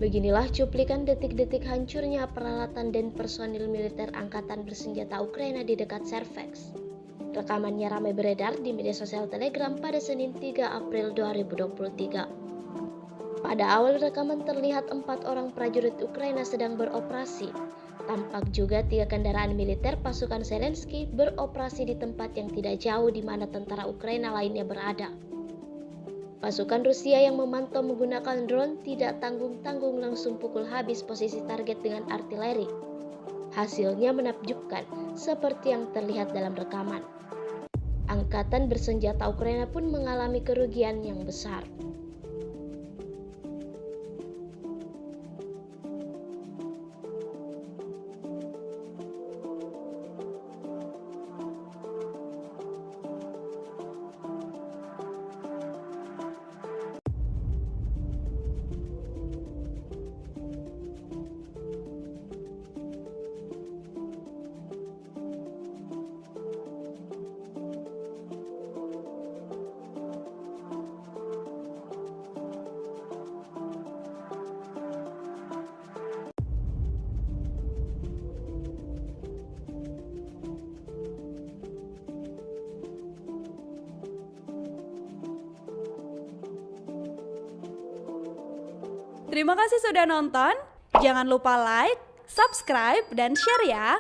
Beginilah cuplikan detik-detik hancurnya peralatan dan personil militer angkatan bersenjata Ukraina di dekat Cervex. Rekamannya ramai beredar di media sosial Telegram pada Senin 3 April 2023. Pada awal rekaman terlihat 4 orang prajurit Ukraina sedang beroperasi. Tampak juga 3 kendaraan militer pasukan Zelensky beroperasi di tempat yang tidak jauh di mana tentara Ukraina lainnya berada. Pasukan Rusia yang memantau menggunakan drone tidak tanggung-tanggung langsung pukul habis posisi target dengan artileri. Hasilnya menakjubkan, seperti yang terlihat dalam rekaman. Angkatan bersenjata Ukraina pun mengalami kerugian yang besar. Terima kasih sudah nonton. Jangan lupa like, subscribe, dan share ya.